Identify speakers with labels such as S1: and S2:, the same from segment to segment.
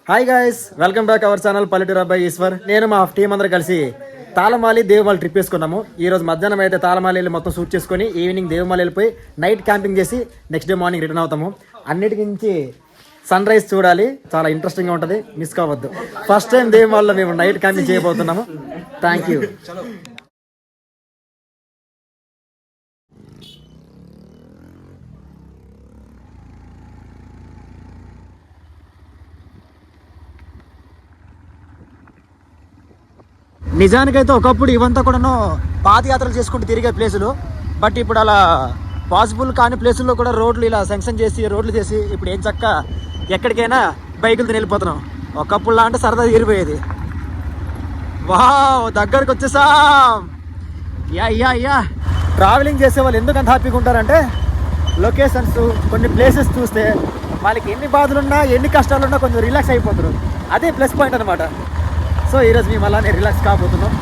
S1: Hi guys, welcome back our channel పల్లెటూరు అబ్బాయి ఈశ్వర్. నేను మా టీం అందరూ కలిసి తాళమాలి దేవమాలి ట్రిప్ వేసుకున్నాము. ఈ రోజు మధ్యాహ్నం అయితే తాళమాలి వెళ్ళి మొత్తం షూట్ చేసుకొని ఈవినింగ్ దేవమాలి వెళ్ళిపోయి నైట్ క్యాంపింగ్ చేసి నెక్స్ట్ డే మార్నింగ్ రిటర్న్ అవుతాము. అన్నిటికి మించి సన్ రైజ్ చూడాలి, చాలా ఇంట్రెస్టింగ్గా ఉంటుంది, మిస్ కావద్దు. ఫస్ట్ టైం దేవమాలిలో మేము నైట్ క్యాంపింగ్ చేయబోతున్నాము. Thank you. నిజానికైతే ఒకప్పుడు ఇవంతా కూడాను పాదయాత్రలు చేసుకుంటూ తిరిగే ప్లేసులు. బట్ ఇప్పుడు అలా పాసిబుల్ కాని ప్లేసుల్లో కూడా రోడ్లు ఇలా శాంక్షన్ చేసి రోడ్లు చేసి ఇప్పుడు ఏం చక్క ఎక్కడికైనా బైకులతో వెళ్ళిపోతున్నాం. ఒకప్పుడు లాంటి సరదా తీరిపోయేది. వావ్, దగ్గరకు వచ్చేసాం. యా ట్రావెలింగ్ చేసే వాళ్ళు ఎందుకు అంత హ్యాపీగా ఉంటారంటే లొకేషన్స్, కొన్ని ప్లేసెస్ చూస్తే వాళ్ళకి ఎన్ని బాధలున్నా ఎన్ని కష్టాలున్నా కొంచెం రిలాక్స్ అయిపోతారు. అదే ప్లస్ పాయింట్ అనమాట. సో ఈరోజు మేము అలానే రిలాక్స్ కాబోతున్నాం.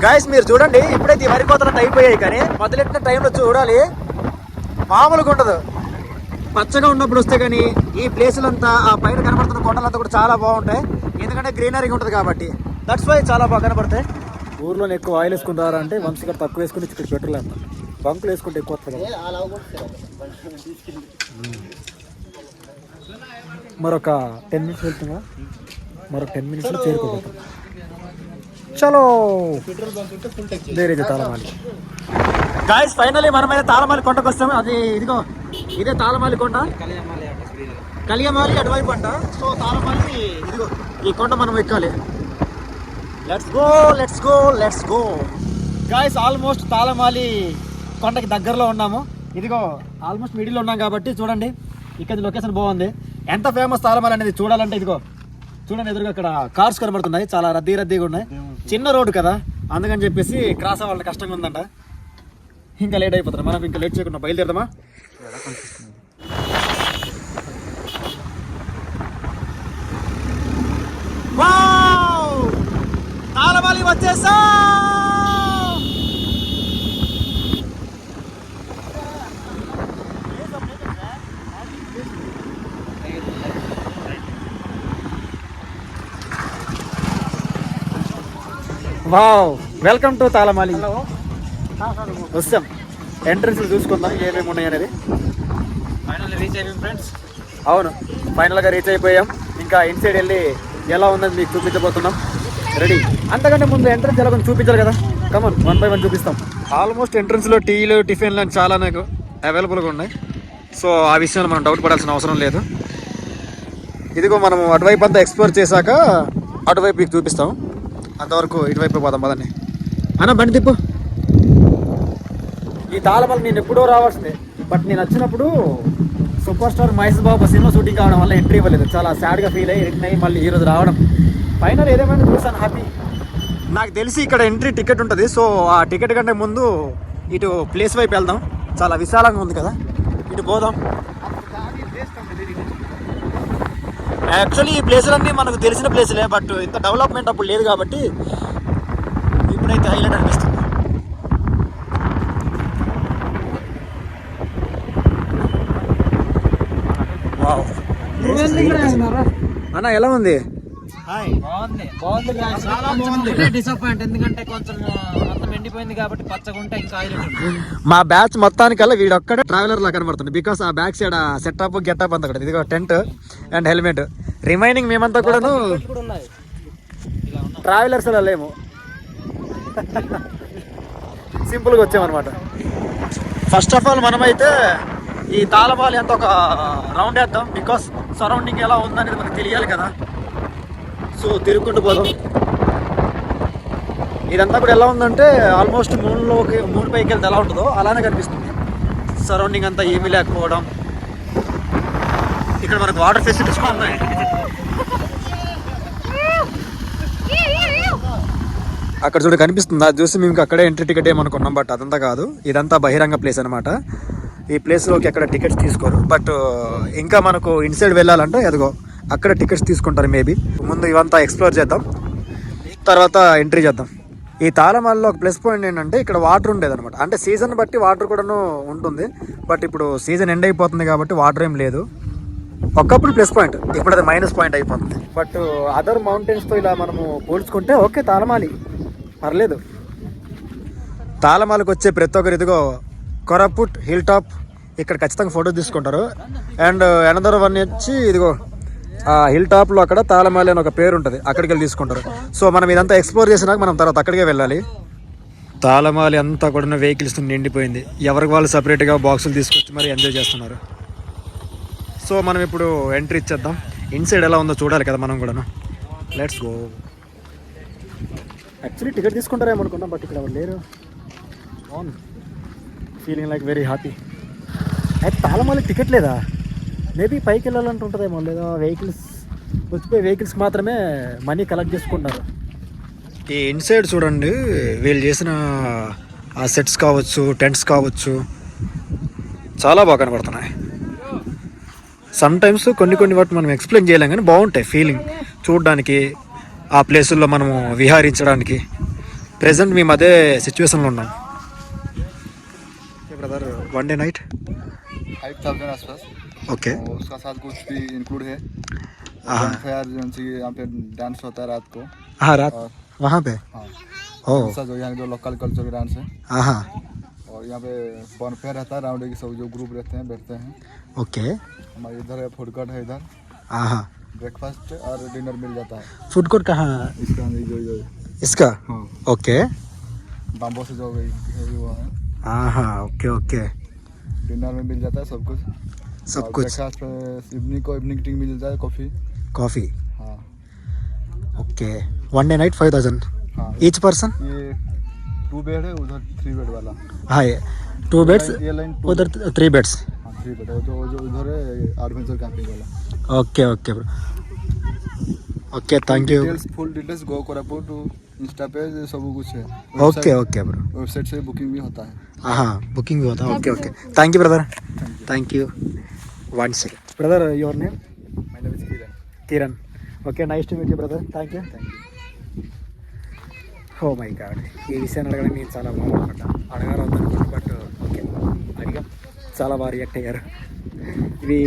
S1: గాయస్ మీరు చూడండి, ఇప్పుడైతే ఈ వరి కోతలంతా అయిపోయాయి, కానీ మొదలెట్టిన టైంలో చూడాలి మామూలుగా ఉండదు. పచ్చగా ఉన్నప్పుడు వస్తే కానీ ఈ ప్లేసులంతా, ఆ పైన కనబడుతున్న కొండలంతా కూడా చాలా బాగుంటాయి. ఎందుకంటే గ్రీనరీగా ఉంటుంది కాబట్టి. దట్స్ వై చాలా బాగా కనబడతాయి. ఊర్లో ఎక్కువ ఆయిల్ వేసుకుని రారంటే వంశీ గారు తక్కువ వేసుకుని ఇక్కడ పెట్రోల్ అంట. బంకులు వేసుకుంటే ఎక్కువ వస్తుంది కదా. మరొక 10 minutes వెళ్తుందా, మరొక 10 minutesలో చేరుకోబోతాం. చలో వేరే తాళమాలి. గాయస్ ఫైనల్లీ మనమైతే తాళమాలి కొండకు వస్తాము. అది ఇదిగో, ఇదే తాళమాలి కొండ. కలియమాలి అటువైపు అంట. సో తాళమాలి ఇదిగో ఈ కొండ మనం ఎక్కాలి. Let's go guys. ఆల్మోస్ట్ తాళమాలి కొండకి దగ్గరలో ఉన్నాము. ఇదిగో ఆల్మోస్ట్ మిడిల్లో ఉన్నాం కాబట్టి చూడండి, ఇక్కడ లొకేషన్ బాగుంది. ఎంత ఫేమస్ తాళమాలి అనేది చూడాలంటే ఇదిగో చూడండి, ఎదురుగా ఇక్కడ కార్స్ కనబడుతున్నాయి, చాలా రద్దీగా ఉన్నాయి. చిన్న రోడ్డు కదా, అందుకని చెప్పేసి క్రాస్ అవ్వాలంటే కష్టంగా ఉందంట. ఇంకా లేట్ అయిపోతుంది. మనం ఇంకా లేట్ చేయకుండా బయలుదేరదామా? తాళమాలి వచ్చేసా. Wow, welcome to Talamali. వస్తాం, ఎంట్రన్స్ చూసుకుందాం ఏమేమి ఉన్నాయి అనేది. ఫైనల్గా రీచ్ అయిపోయాం ఫ్రెండ్స్. అవును, ఫైనల్గా రీచ్ అయిపోయాం. ఇంకా ఇన్సైడ్ వెళ్ళి ఎలా ఉందని మీకు చూపించబోతున్నాం. రెడీ. అంతకంటే ముందు ఎంట్రన్స్ ఎలా కొంచెం చూపించాలి కదా. కమన్, 1 by 1 చూపిస్తాం. ఆల్మోస్ట్ ఎంట్రన్స్లో టీలు, టిఫిన్లు అని చాలా నాకు అవైలబుల్గా ఉన్నాయి. సో ఆ విషయంలో మనం డౌట్ పడాల్సిన అవసరం లేదు. ఇదిగో మనము అటువైపు అంతా ఎక్స్ప్లోర్ చేశాక అటువైపు మీకు చూపిస్తాం. అంతవరకు ఇటువైపు పోదాం పదండి. అన్న బండి తిప్పు. ఈ తాళమాలి నేను ఎప్పుడో రావాల్సిందే, బట్ నేను వచ్చినప్పుడు super star Mahesh Babu cinema shooting కావడం వల్ల ఎంట్రీ ఇవ్వలేదు. చాలా సాడ్గా ఫీల్ అయ్యి రిటర్న్ అయ్యి మళ్ళీ ఈరోజు రావడం. ఫైనల్ ఏదేమైనా చూసాను, హ్యాపీ. నాకు తెలిసి ఇక్కడ ఎంట్రీ టికెట్ ఉంటుంది. సో ఆ టికెట్ కంటే ముందు ఇటు ప్లేస్ వైపు వెళ్దాం. చాలా విశాలంగా ఉంది కదా, ఇటు పోదాం. యాక్చువల్లీ ఈ ప్లేసులన్నీ మనకు తెలిసిన ప్లేసులే, బట్ ఇంత డెవలప్మెంట్ అప్పుడు లేదు కాబట్టి ఇప్పుడైతే హైలైట్ అనిపిస్తుంది. అన్న ఎలా ఉంది?
S2: డిసప్పాయింట్, ఎందుకంటే కొంచెం మొత్తం ఎండిపోయింది కాబట్టి పచ్చగా ఉంటే ఇంకా
S1: మా బ్యాచ్ మొత్తానికల్లా వీడొక్కడే ట్రావెలర్ లా కనబడుతుంది. బికాస్ ఆ బ్యాక్ సైడ్ సెటప్ గెటప్ అంతా కూడా ఇదిగో టెంట్ అండ్ హెల్మెట్. రిమైనింగ్ మేమంతా కూడాను ట్రావెలర్స్ అలా లేము, సింపుల్గా వచ్చామన్నమాట. ఫస్ట్ ఆఫ్ ఆల్ మనమైతే ఈ తాళమాలి అంతా ఒక రౌండ్ వేద్దాం. బికాస్ సరౌండింగ్ ఎలా ఉందనేది మనకు తెలియాలి కదా. సో తిరుగుకుంటూ పోదాం. ఇదంతా కూడా ఎలా ఉందంటే ఆల్మోస్ట్ మూన్ పైకి వెళ్తే ఎలా ఉంటుందో అలానే కనిపిస్తుంది. సరౌండింగ్ అంతా ఏమీ లేకపోవడం. ఇక్కడ మనకు వాటర్ ఫెసిలిటీస్ కూడా ఉన్నాయి. అక్కడ చూడ కనిపిస్తుంది, అది చూసి మేము అక్కడే ఎంట్రీ టికెట్ ఏమనుకున్నాం, బట్ అదంతా కాదు. ఇదంతా బహిరంగ ప్లేస్ అనమాట. ఈ ప్లేస్లోకి ఎక్కడ టికెట్స్ తీసుకోరు. బట్ ఇంకా మనకు ఇన్సైడ్ వెళ్ళాలంటే అదిగో అక్కడ టికెట్స్ తీసుకుంటారు మేబీ. ముందు ఇవంతా ఎక్స్ప్లోర్ చేద్దాం, తర్వాత ఎంట్రీ చేద్దాం. ఈ తాళమాలలో ఒక ప్లస్ పాయింట్ ఏంటంటే ఇక్కడ వాటర్ ఉండేది అనమాట. అంటే సీజన్ బట్టి వాటర్ కూడాను ఉంటుంది, బట్ ఇప్పుడు సీజన్ ఎండ్ అయిపోతుంది కాబట్టి వాటర్ ఏం లేదు. ఒకప్పుడు ప్లస్ పాయింట్, ఇప్పుడు అది మైనస్ పాయింట్ అయిపోతుంది. బట్ అదర్ మౌంటైన్స్తో ఇలా మనము పోల్చుకుంటే ఓకే, తాళమాలి పర్లేదు. తాళమాలకు వచ్చే ప్రతి ఒక్కరు ఇదిగో కొరాపుట్ హిల్ టాప్ ఇక్కడ ఖచ్చితంగా ఫోటో తీసుకుంటారు. అండ్ అనదర్ వన్ వచ్చి ఇదిగో ఆ హిల్ టాప్లో అక్కడ తాళమాలి అని ఒక పేరు ఉంటుంది, అక్కడికి వెళ్ళి తీసుకుంటారు. సో మనం ఇదంతా ఎక్స్ప్లోర్ చేసినాక మనం తర్వాత అక్కడికే వెళ్ళాలి. తాళమాలి అంతా కూడా వెహికల్స్ నిండిపోయింది. ఎవరికి వాళ్ళు సపరేట్గా బాక్సులు తీసుకొచ్చి మరి ఎంజాయ్ చేస్తున్నారు. సో మనం ఇప్పుడు ఎంట్రీ ఇచ్చేద్దాం. ఇన్సైడ్ ఎలా ఉందో చూడాలి కదా మనం కూడాను. Let's go. యాక్చువల్లీ టికెట్ తీసుకుంటారేమో అనుకున్నాం, బట్ ఇక్కడ ఎవరు లేరు. On feeling like very happy. అయితే తాళమాలి టికెట్ లేదా? మేబీ పైకి వెళ్ళాలంటూ ఉంటుందేమో, లేదా వెహికల్స్ వచ్చిపోయి వెహికల్స్కి మాత్రమే మనీ కలెక్ట్ చేసుకుంటారు. ఈ ఇన్సైడ్ చూడండి, వీళ్ళు చేసిన ఆ సెట్స్ కావచ్చు, టెంట్స్ కావచ్చు, చాలా బాగా కనబడుతున్నాయి. సమ్ టైమ్స్ కొన్ని వాటి మనం ఎక్స్ప్లెయిన్ చేయలేం కానీ బాగుంటాయి ఫీలింగ్ చూడడానికి, ఆ ప్లేసుల్లో మనము విహారించడానికి. ప్రెజెంట్ మేము అదే సిచ్యువేషన్లో ఉన్నాం. ब्रदर वन डे नाइट
S3: 5000 आसपास.
S1: ओके.
S3: उसका साथ कुछ भी इंक्लूड है. फायर यहाँ पे डांस होता है रात को.
S1: हाँ, रात वहाँ पे.
S3: हाँ.
S1: ओह.
S3: जो यहाँ जो लोकल कल्चर डांस है.
S1: हाँ.
S3: और यहाँ पे बॉनफेयर रहता है, राउंड के सब जो ग्रुप रहते हैं बैठते हैं.
S1: ओके.
S3: हमारे इधर है फूड कोर्ट है इधर.
S1: हाँ.
S3: ब्रेकफास्ट और डिनर मिल जाता है.
S1: फूड कोर्ट कहाँ?
S3: इसका जो
S1: इसका.
S3: हाँ.
S1: ओके.
S3: बाम्बो से जो हुआ है.
S1: हाँ. ओके.
S3: डिनर में मिल जाता है सब कुछ. ब्रेकफास्ट इवनिंग टी मिल जाता है, कॉफी. हाँ.
S1: ओके. One day night 5000.
S3: हाँ.
S1: Each person.
S3: ये 2 बेड है, उधर 3 बेड वाला.
S1: हाँ, 2 बेड्स,
S3: ये लाइन
S1: उधर 3 बेड्स.
S3: हाँ 3 बेड. जो उधर है एडवेंचर कैंपिंग वाला.
S1: Okay bro. Okay, thank you.
S3: Full details go Koraput Insta पे सब कुछ है.
S1: Okay bro.
S3: वेबसाइट से बुकिंग भी होता है.
S1: हाँ, बुकिंग भी होता है. Okay. Thank you brother. Thank you. 1 second. Brother, your name?
S3: My name is
S1: Kiran. Okay, nice to meet you brother. Thank you. Oh my god, ఈ విషయాన్ని అడగడం నేను చాలా బాగుంటున్నా. అడగాలనుకుంటున్నా, బట్ ఓకే అడిగా. చాలా బాగా రియాక్ట్ అయ్యారు. ఇవి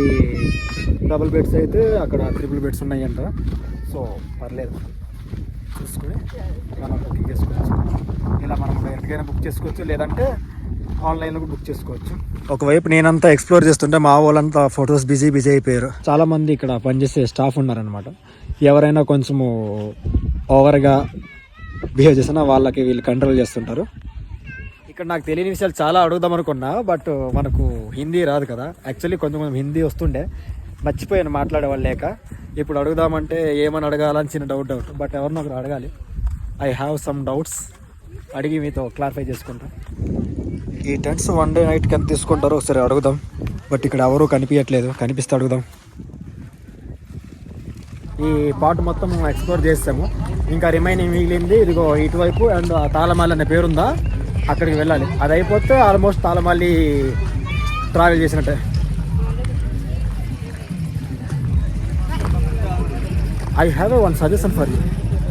S1: డబుల్ బెడ్స్ అయితే అక్కడ 3 బెడ్స్ ఉన్నాయంట. సో పర్లేదు, చూసుకొని మనం బుకింగ్ చేసుకోవచ్చు. ఇలా మనం డైరెక్ట్గా బుక్ చేసుకోవచ్చు, లేదంటే ఆన్లైన్లో బుక్ చేసుకోవచ్చు. ఒకవైపు నేనంతా ఎక్స్ప్లోర్ చేస్తుంటే మా వాళ్ళంతా ఫొటోస్ బిజీ అయిపోయారు. చాలా మంది ఇక్కడ పనిచేసే స్టాఫ్ ఉన్నారనమాట. ఎవరైనా కొంచెము ఓవర్గా బిహేవ్ చేసినా వాళ్ళకి వీళ్ళు కంట్రోల్ చేస్తుంటారు. ఇక్కడ నాకు తెలియని విషయాలు చాలా అడుగుదాం అనుకున్నా, బట్ మనకు హిందీ రాదు కదా. యాక్చువల్లీ కొంచెం హిందీ వస్తుండే, మర్చిపోయాను మాట్లాడే వాళ్ళు లేక. ఇప్పుడు అడుగుదామంటే ఏమని అడగాలని చిన్న డౌట్, బట్ ఎవరినో ఒకరు అడగాలి. ఐ హ్యావ్ సమ్ డౌట్స్, అడిగి మీతో క్లారిఫై చేసుకుంటాం. ఈ టెంట్స్ 1 day నైట్కి ఎంత తీసుకుంటారో ఒకసారి అడుగుదాం. బట్ ఇక్కడ ఎవరూ కనిపించట్లేదు, కనిపిస్తే అడుగుదాం. ఈ పార్ట్ మొత్తం ఎక్స్ప్లోర్ చేస్తాము. ఇంకా రిమైనింగ్ మిగిలింది ఇదిగో ఇటువైపు, అండ్ తాళమాలి అనే పేరుందా, అక్కడికి వెళ్ళాలి. అది అయిపోతే ఆల్మోస్ట్ తాళమాలి ట్రావెల్ చేసినట్టే. I have one suggestion for you.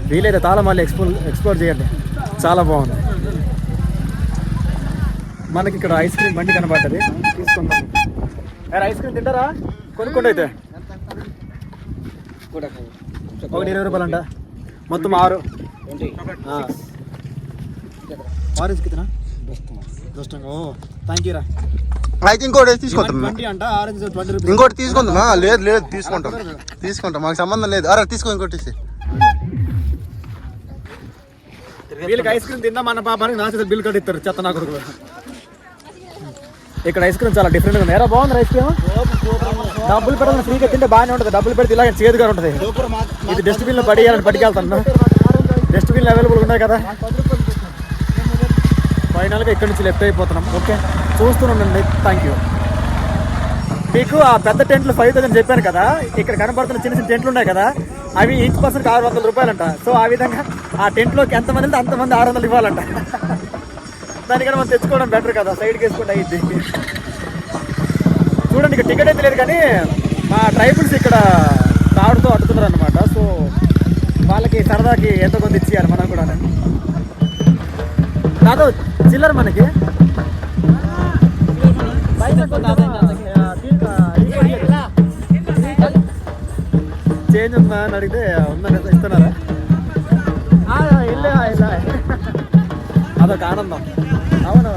S1: వీలైతే తాళమాలి ఎక్స్ప్లోర్ చేయండి, చాలా బాగుంది. మనకి ఇక్కడ ఐస్ క్రీమ్ బండి కనబడుతుంది, తీసుకుందాం. ఐస్ క్రీమ్ తింటారా? కొనుక్కోండి. అయితే ఒకటి 20 రూపాయలు అంట, మొత్తం 6. ఆరెంజ్ కితనా? 10. ఓ థ్యాంక్ యూ రా.
S4: అయితే ఇంకోటి తీసుకుంటాం.
S1: 20 అంట, ఆరెంజ్ 20 రూపీస్.
S4: ఇంకోటి తీసుకుందాం. లేదు తీసుకుంటాం, మాకు సంబంధం లేదు. అరే తీసుకో, ఇంకోటి
S1: వీళ్ళకి ఐస్ క్రీమ్ తిందాం మన పాపానికి నా చేత బిల్ కట్టిస్తారు చెత్త నా కొడుకు. ఇక్కడ ఐస్ క్రీమ్ చాలా డిఫరెంట్గా ఉంది. ఎరా బాగుంది ఐస్ క్రీమ్. డబ్బులు పెడతాను, ఫ్రీగా తింటే బాగానే ఉంటుంది. డబ్బులు పెడితే ఇలాగే చేదుగా ఉంటుంది. ఇది డస్ట్బిన్లో పడికెళ్తాను. డస్ట్బిన్లు అవైలబుల్ ఉన్నాయి కదా. ఫైనల్గా ఇక్కడి నుంచి లెఫ్ట్ అయిపోతున్నాం. ఓకే, చూస్తుండండి. Thank you. మీకు ఆ పెద్ద టెంట్లు 5000 చెప్పాను కదా, ఇక్కడ కనబడుతున్న చిన్న టెంట్లు ఉన్నాయి కదా, అవి ఈచ్ పర్సన్కి 600 రూపాయలంట. సో ఆ విధంగా ఆ టెంట్లోకి ఎంతమంది ఉంటే అంతమంది 600 ఇవ్వాలంట. దానికన్నా మనం తెచ్చుకోవడం బెటర్ కదా, సైడ్కి వేసుకుంటే అయ్యింది. చూడండి, ఇక్కడ టికెట్ అయితే లేదు కానీ మా ట్రైబుల్స్ ఇక్కడ తాడుతో అడ్డుతున్నారు అనమాట. సో వాళ్ళకి సరదాకి ఎంతో కొంత ఇచ్చేయాలి మనం కూడా. కాదు చిల్లర మనకి చేంజ్ ఉందా అని అడిగితే ఉందని ఇస్తున్నారా? అదొక ఆనందం. అవును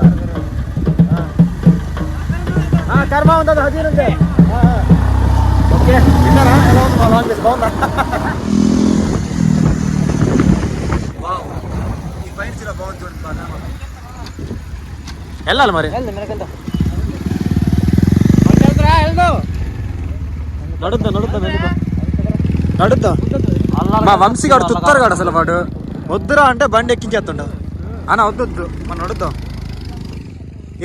S1: కర్మ ఉంది, అది హజీర్ ఉంది. ఓకే విన్నారా? ఎలా ఉంది మా లాంగ్వేజ్? బాగుందా? వెళ్ళాలి మరి. నడుద్దా మా వంశీగాడు తుత్తారు కాడు అసలు. వాడు వద్దురా అంటే బండి ఎక్కించేస్తుండ. అన్న వద్దు మనం నడుద్దాం.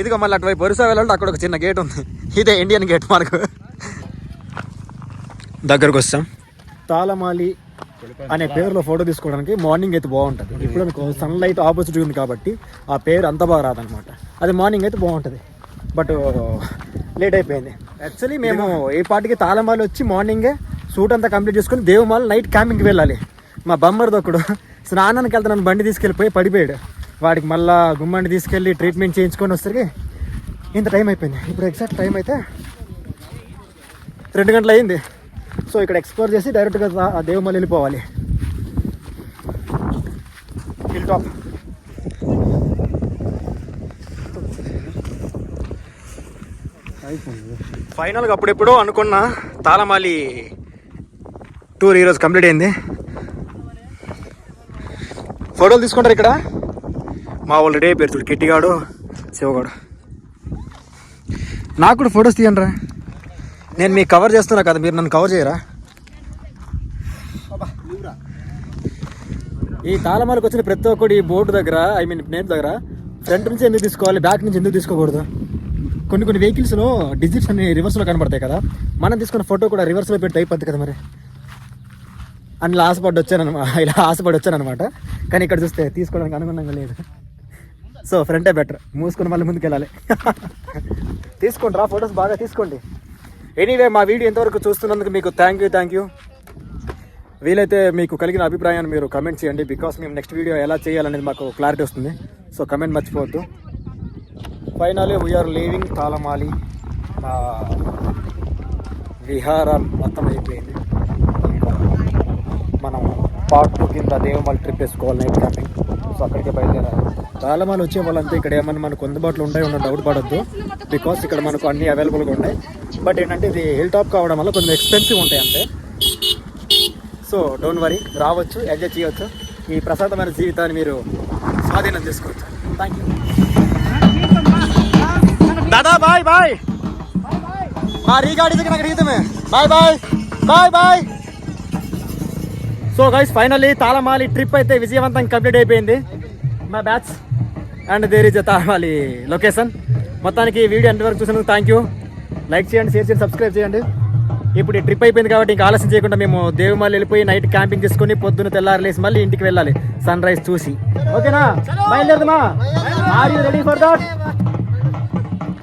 S1: ఇదిగో మళ్ళీ అటువైపు వరుస వెళ్ళాలంటే అక్కడ ఒక చిన్న గేట్ ఉంది. ఇదే ఇండియన్ గేట్ మనకు. దగ్గరకు వస్తాం. తాళమాలి అనే పేరులో ఫోటో తీసుకోవడానికి మార్నింగ్ అయితే బాగుంటుంది. ఇప్పుడు అనుకో సన్లైట్ ఆపోజిట్ ఉంది కాబట్టి ఆ పేరు అంత బాగా రాదనమాట. అది మార్నింగ్ అయితే బాగుంటుంది. బట్ లేట్ అయిపోయింది. యాక్చువల్లీ మేము ఏ పాటికి తాళమాలి వచ్చి మార్నింగే షూట్ అంతా కంప్లీట్ చేసుకుని దేవమాల నైట్ క్యాంపింగ్కి వెళ్ళాలి. మా బమ్మర్ది ఒకడు స్నానానికి వెళ్తానని బండి తీసుకెళ్ళిపోయి పడిపోయాడు. వాడికి మళ్ళీ గుమ్మండి తీసుకెళ్ళి ట్రీట్మెంట్ చేయించుకొని వస్తే ఇంత టైం అయిపోయింది. ఇప్పుడు ఎగ్జాక్ట్ టైం అయితే 2 గంటలు అయింది. సో ఇక్కడ ఎక్స్ప్లోర్ చేసి డైరెక్ట్గా దేవమాల వెళ్ళిపోవాలి. Hill top. ఫైనల్గా అప్పుడెప్పుడో అనుకున్న తాళమాలి టూర్ ఈరోజు కంప్లీట్ అయింది. ఫోటోలు తీసుకుంటారు ఇక్కడ. మా వాళ్ళు రెడీ అయిపోయారు చూడు, కిట్టిగాడు శివగాడు. నాకు కూడా ఫొటోస్ తీయండి రా. నేను మీకు కవర్ చేస్తున్నా కదా, మీరు నన్ను కవర్ చేయరా? ఈ తాళమాలకు వచ్చిన ప్రతి ఒక్కటి ఈ బోర్డు దగ్గర, ఐ మీన్ నేమ్ దగ్గర ఫ్రంట్ నుంచి ఎందుకు తీసుకోవాలి, బ్యాక్ నుంచి ఎందుకు తీసుకోకూడదు? కొన్ని వెహికల్స్లో డిజిట్స్ అన్ని రివర్స్లో కనబడతాయి కదా. మనం తీసుకున్న ఫోటో కూడా రివర్స్లో పెట్టి అయిపోద్ది కదా మరి. అని ఇలా ఆశపడి వచ్చానమాట. కానీ ఇక్కడ చూస్తే తీసుకోవడానికి అనుగుణంగా లేదు. సో ఫ్రంటే బెటర్. మూసుకొని మళ్ళీ ముందుకు వెళ్ళాలి. తీసుకోండి రా, ఫొటోస్ బాగా తీసుకోండి. ఎనీవే మా వీడియో ఎంతవరకు చూస్తున్నందుకు మీకు థ్యాంక్ యూ. వీలైతే మీకు కలిగిన అభిప్రాయాన్ని మీరు కమెంట్ చేయండి. బికాస్ మేము నెక్స్ట్ వీడియో ఎలా చేయాలనేది మాకు క్లారిటీ వస్తుంది. సో కమెంట్ మర్చిపోవద్దు. Finally we are leaving Talamali. విహారం మొత్తం అయిపోయింది. మనం పార్ట్ 2 కింద దేవమాలి ట్రిప్ వేసుకోవాలి, నైట్ క్యాంపింగ్. సో అక్కడికే బయలుదేరాలి. తాళమాలి వచ్చే వాళ్ళంతా ఇక్కడ ఏమన్నా మనకు అందుబాటులో ఉంటాయో డౌట్ పడొద్దు. బికాస్ ఇక్కడ మనకు అన్నీ అవైలబుల్గా ఉన్నాయి. బట్ ఏంటంటే ఇది హిల్ టాప్ కావడం వల్ల కొంచెం ఎక్స్పెన్సివ్ ఉంటాయి అంతే. సో డోంట్ వరీ, రావచ్చు, ఎంజాయ్ చేయవచ్చు. ఈ ప్రశాంతమైన జీవితాన్ని మీరు స్వాధీనం చేసుకోవచ్చు. థ్యాంక్ యూ దాదా. బాయ్. రీగాడి దగ్గర అడిగితే bye. So guys finally Talamali trip అయితే విజయవంతంగా కంప్లీట్ అయిపోయింది. My batch and there is a Talamali location. మొత్తానికి వీడియో ఎంతవరకు చూసినందుకు థ్యాంక్ యూ. లైక్ చేయండి, షేర్ చేయండి, సబ్స్క్రైబ్ చేయండి. ఇప్పుడు ఈ ట్రిప్ అయిపోయింది కాబట్టి ఇంకా ఆలస్యం చేయకుండా మేము దేవమాలి వెళ్ళిపోయి నైట్ క్యాంపింగ్ చేసుకుని పొద్దున్న తెల్లారి లేసి మళ్ళీ ఇంటికి వెళ్ళాలి సన్ రైజ్ చూసి. ఓకేనా? బయలుదేరదమా? Are you ready for that?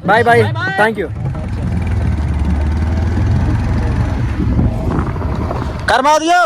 S1: Bye. Thank you. కర్మాదియో.